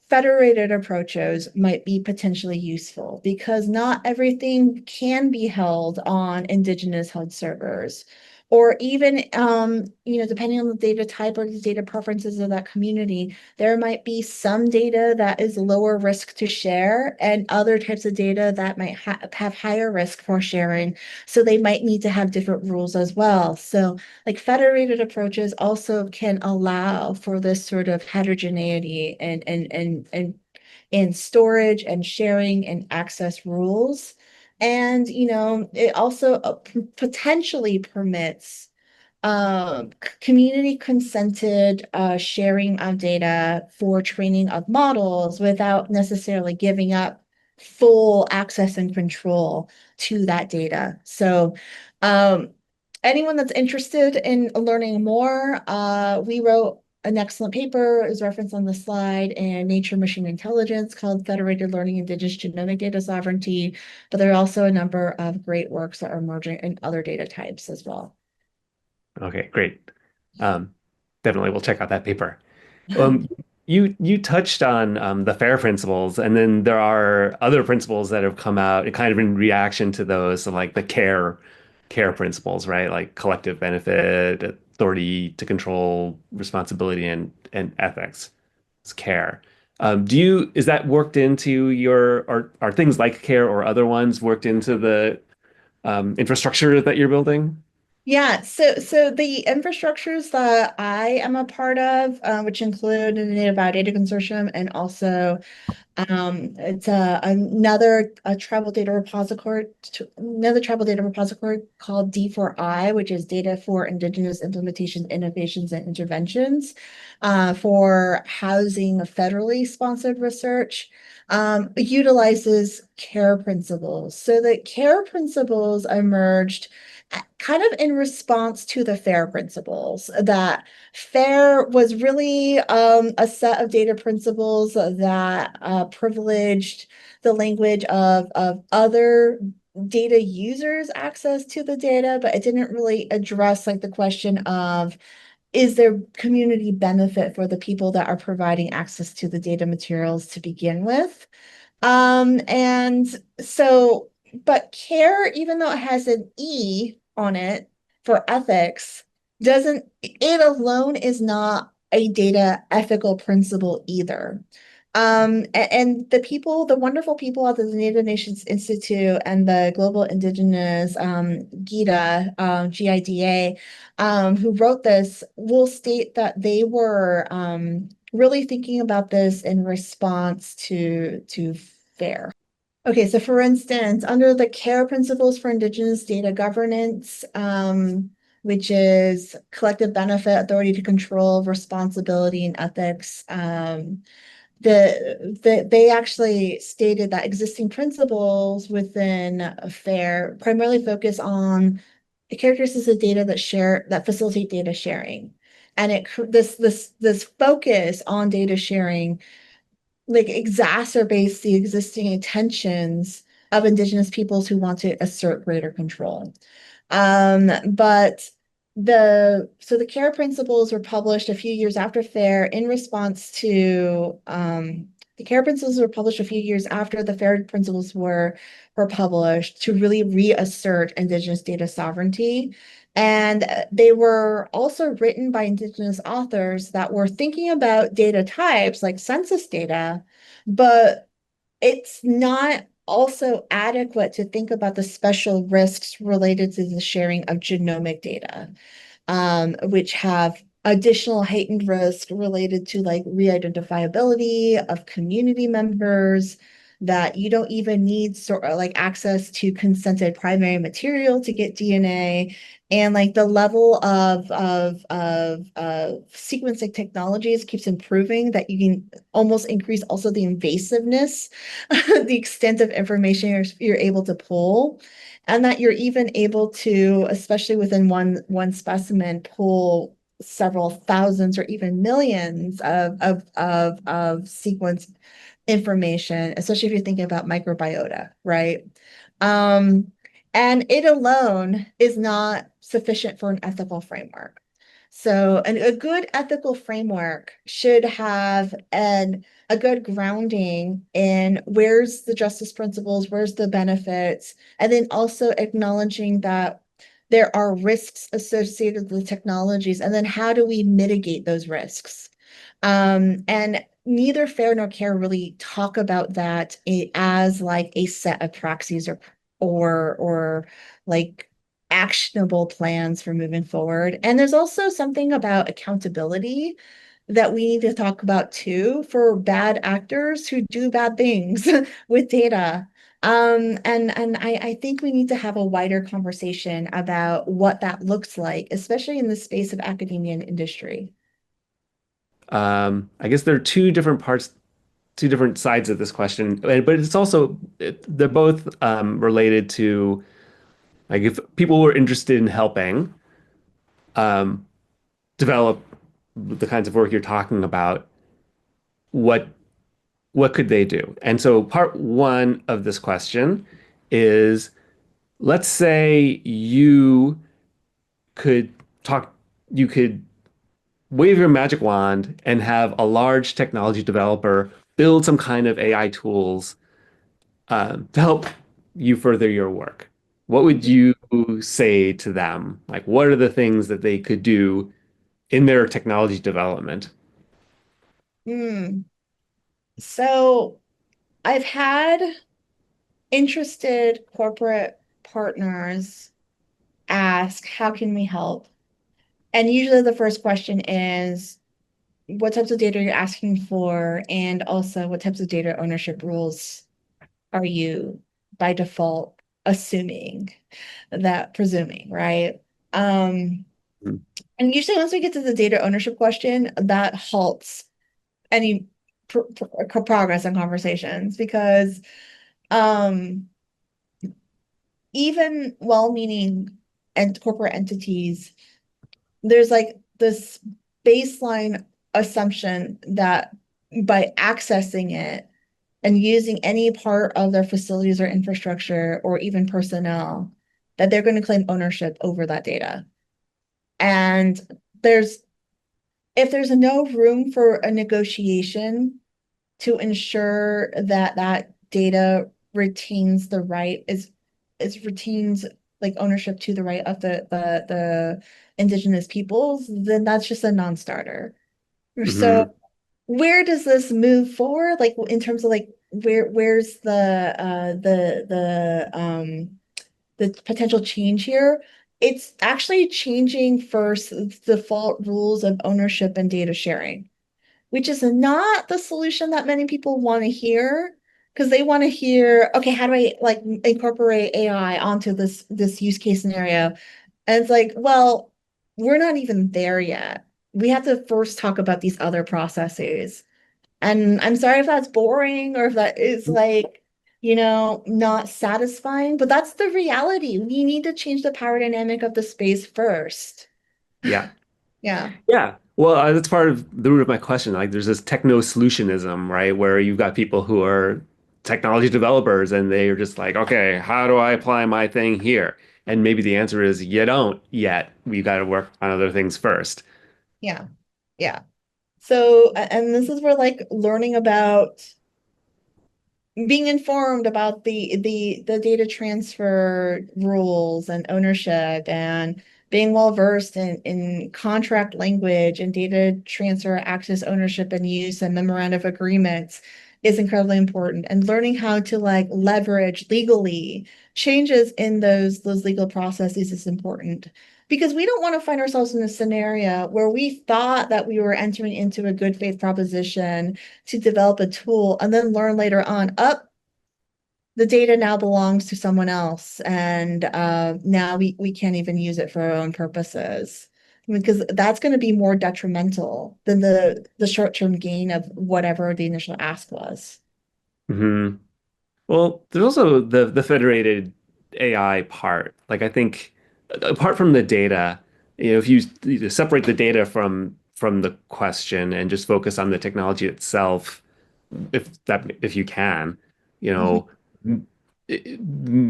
federated approaches might be potentially useful because not everything can be held on indigenous held servers. Or even, depending on the data type or the data preferences of that community, there might be some data that is lower risk to share and other types of data that might have higher risk for sharing. So they might need to have different rules as well. So like federated approaches also can allow for this sort of heterogeneity and storage and sharing and access rules. And, it also potentially permits community consented sharing of data for training of models without necessarily giving up full access and control to that data. So anyone that's interested in learning more, we wrote an excellent paper is referenced on the slide in Nature Machine Intelligence called Federated Learning Indigenous Genomic Data Sovereignty, but there are also a number of great works that are emerging in other data types as well.
Okay, great. Um, Definitely we'll check out that paper. Um, you touched on the FAIR principles, and then there are other principles that have come out kind of in reaction to those, so like the care principles, right? Like collective benefit, authority to control, responsibility, and ethics. It's care. Is that worked into are things like care or other ones worked into the infrastructure that you're building?
Yeah, so the infrastructures that I am a part of, which include the Native Biodata Consortium and also it's a tribal data repository, called D4I, which is Data for Indigenous Implementations, Innovations, and Interventions for housing federally sponsored research. Utilizes care principles. So the care principles emerged kind of in response to the FAIR principles. That FAIR was really a set of data principles that privileged the language of other data users' access to the data, but it didn't really address like the question of is there community benefit for the people that are providing access to the data materials to begin with? And so, but care, even though it has an E on it for ethics, doesn't, it alone is not a data ethical principle either. And the wonderful people at the Native Nations Institute and the Global Indigenous GIDA, GIDA, who wrote this, will state that they were really thinking about this in response to FAIR. Okay, so for instance, under the CARE principles for Indigenous data governance, which is collective benefit, authority to control, responsibility, and ethics, they actually stated that existing principles within FAIR primarily focus on the characteristics of data that facilitate data sharing. And this focus on data sharing like exacerbates the existing tensions of Indigenous peoples who want to assert greater control. But the CARE principles were published a few years after FAIR in response to the CARE principles were published a few years after the FAIR principles were published to really reassert Indigenous data sovereignty And they were also written by Indigenous authors that were thinking about data types like census data, but it's not also adequate to think about the special risks related to the sharing of genomic data, which have additional heightened risk related to like re-identifiability of community members, that you don't even need sort of like access to consented primary material to get DNA, and like the level of sequencing technologies keeps improving, that you can almost increase also the invasiveness, the extent of information you're able to pull, and that you're even able to, especially within one specimen, pull several thousands or even millions of sequence information, especially if you're thinking about microbiota, right? Um, and it alone is not sufficient for an ethical framework. So a good ethical framework should have a good grounding in where's the justice principles, where's the benefits, and then also acknowledging that there are risks associated with the technologies, and then how do we mitigate those risks? And neither Fair nor Care really talk about that as like a set of praxis or like actionable plans for moving forward. And there's also something about accountability that we need to talk about too for bad actors who do bad things with data. And I think we need to have a wider conversation about what that looks like, especially in the space of academia and industry.
I guess there are two different parts, two different sides of this question, but it's also they're both related to like if people were interested in helping um, develop the kinds of work you're talking about, what what could they do? And so part one of this question is let's say could talk, you could wave your magic wand and have a large technology developer build some kind of AI tools to help you further your work. What would you say to them? Like, what are the things that they could do in their technology development?
Hmm. So I've had interested corporate partners ask, how can we help? And usually the first question is, what types of data are you asking for? And also, what types of data ownership rules are you by default assuming, that presuming, right? Um, and usually once we get to the data ownership question, that halts any progress in conversations, because um, even well-meaning and corporate entities, there's like this baseline assumption that by accessing it and using any part of their facilities or infrastructure or even personnel, that they're going to claim ownership over that data. And there's if there's no room for a negotiation to ensure that that data retains the right is retains like ownership to the right of the indigenous peoples, then that's just a non-starter. So
Hmm.
where does this move forward? Like in terms of like where's the potential change here? It's actually changing first the default rules of ownership and data sharing, which is not the solution that many people want to hear, because they want to hear, okay, how do I like incorporate AI onto this use case scenario? And it's like, well, we're not even there yet. We have to first talk about these other processes. And I'm sorry if that's boring or if that is like, not satisfying, but that's the reality. We need to change the power dynamic of the space first.
Yeah.
Yeah.
Yeah. Well, that's part of the root of my question. Like, there's this techno solutionism, right? Where you've got people who are technology developers and they're just like, okay, how do I apply my thing here? And maybe the answer is you don't yet. We got to work on other things first.
Yeah. Yeah. So, and this is where like learning about being informed about the data transfer rules and ownership and being well versed in contract language and data transfer, access, ownership, and use and memorandum of agreements is incredibly important. And learning how to like leverage legally changes in those legal processes is important. Because we don't want to find ourselves in a scenario where we thought that we were entering into a good faith proposition to develop a tool and then learn later on, up, the data now belongs to someone else, and now we can't even use it for our own purposes. Because that's going to be more detrimental than the short-term gain of whatever the initial ask was.
Hmm. Well, there's also the federated AI part. Like I think apart from the data, if you separate the data from the question and just focus on the technology itself, if you can, you
Mhm.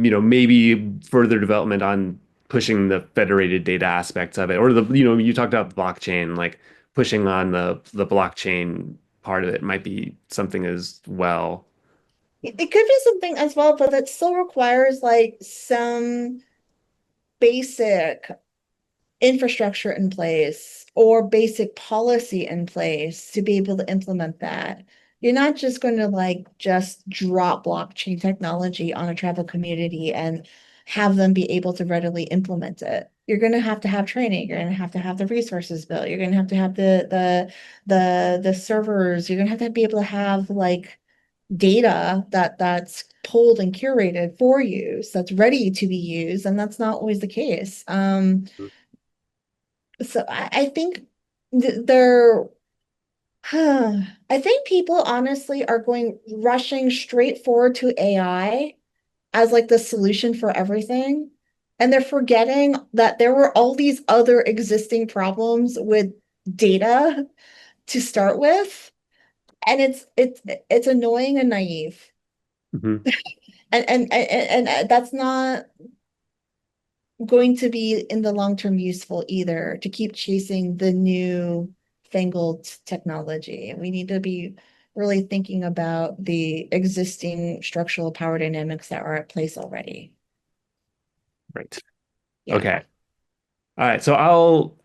know, maybe further development on pushing the federated data aspects of it, or you talked about blockchain, like pushing on the blockchain part of it might be something as well.
It could be something as well, but that still requires like some basic infrastructure in place or basic policy in place to be able to implement that. You're not just going to like just drop blockchain technology on a tribal community and have them be able to readily implement it. You're going to have training. You're going to have the resources built. You're going to have the servers. You're going to be able to have like data that's pulled and curated for use that's ready to be used, and that's not always the case. So I think they're, I think people honestly are going rushing straight forward to AI as like the solution for everything. And they're forgetting that there were all these other existing problems with data to start with. And it's annoying and naive.
Mhm.
And that's not going to be in the long term useful either to keep chasing the new fangled technology. We need to be really thinking about the existing structural power dynamics that are at place already.
Right.
Yeah.
Okay. All right. So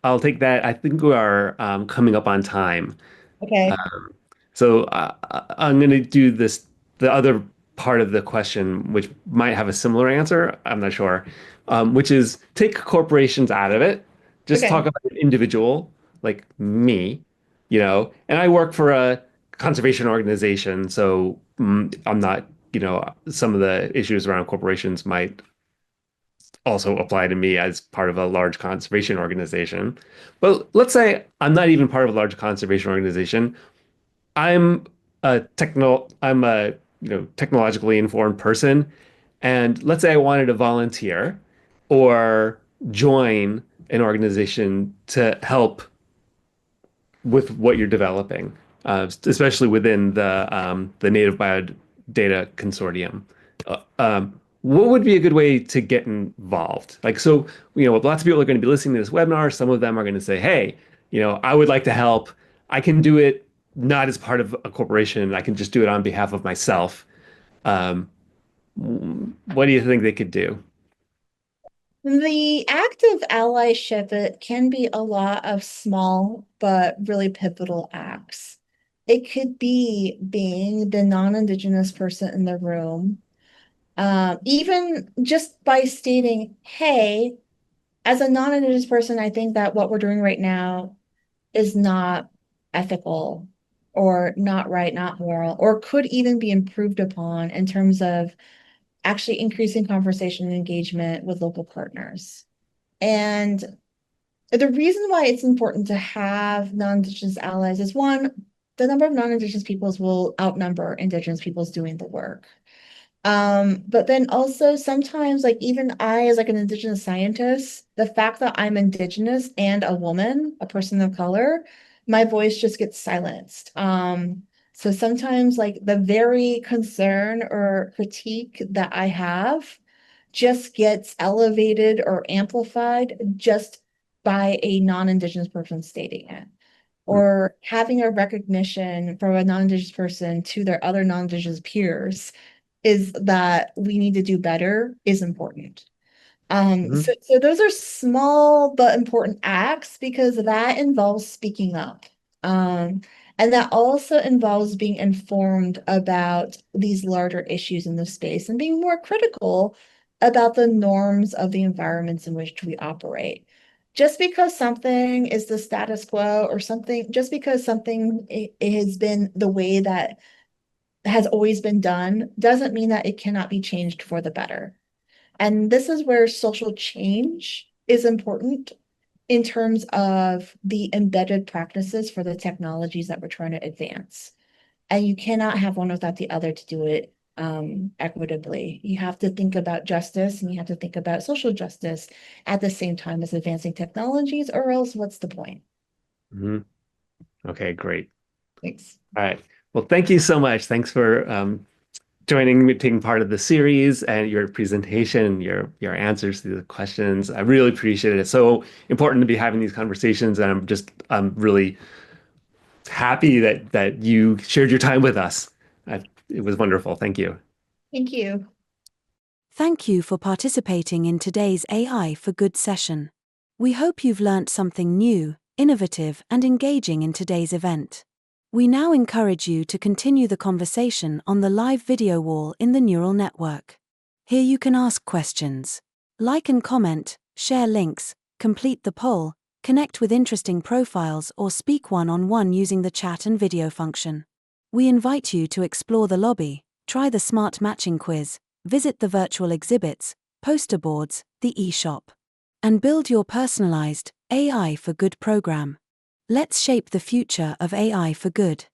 I'll take that. I think we are coming up on time.
Okay.
Um, so I'm going to do the other part of the question, which might have a similar answer. I'm not sure. Which is take corporations out of it. Just talk
Okay.
about an individual like me, and I work for a conservation organization. So I'm not, some of the issues around corporations might also apply to me as part of a large conservation organization. But let's say I'm not even part of a large conservation organization. I'm a technologically informed person, and let's say I wanted to volunteer or join an organization to help with what you're developing, especially within the Native Biodata Consortium. What would be a good way to get involved? Like, so, lots of people are going to be listening to this webinar. Some of them are going to say, hey, I would like to help. I can do it not as part of a corporation. I can just do it on behalf of myself. Um, what do you think they could do?
The act of allyship, it can be a lot of small but really pivotal acts. It could be being the non-Indigenous person in the room, even just by stating, hey, as a non-Indigenous person, I think that what we're doing right now is not ethical or not right, not moral, or could even be improved upon in terms of actually increasing conversation and engagement with local partners. And the reason why it's important to have non-Indigenous allies is one, the number of non-Indigenous peoples will outnumber Indigenous peoples doing the work. But then also sometimes like even I as like an Indigenous scientist, the fact that I'm Indigenous and a woman, a person of color, my voice just gets silenced. So sometimes like the very concern or critique that I have just gets elevated or amplified just by a non-Indigenous person stating it or having a recognition from a non-Indigenous person to their other non-Indigenous peers is that we need to do better is important.
Mhm.
So those are small but important acts because that involves speaking up. Um, and that also involves being informed about these larger issues in the space and being more critical about the norms of the environments in which we operate. Just because something is the status quo or something, just because something it has been the way that has always been done, doesn't mean that it cannot be changed for the better. And this is where social change is important in terms of the embedded practices for the technologies that we're trying to advance. And you cannot have one without the other to do it equitably. You have to think about justice and you have to think about social justice at the same time as advancing technologies, or else what's the point?
Mhm. Okay, great.
Thanks.
All right. Well, thank you so much. Thanks for joining me, taking part of the series and your presentation, your answers to the questions. I really appreciate it. It's so important to be having these conversations, and I'm really happy that you shared your time with us. It was wonderful. Thank you.
Thank you.
Thank you for participating in today's AI for Good session. We hope you've learnt something new, innovative, and engaging in today's event. We now encourage you to continue the conversation on the live video wall in the neural network. Here you can ask questions, like and comment, share links, complete the poll, connect with interesting profiles, or speak one-on-one using the chat and video function. We invite you to explore the lobby, try the smart matching quiz, visit the virtual exhibits, poster boards, the e-shop, and build your personalized AI for Good program. Let's shape the future of AI for good.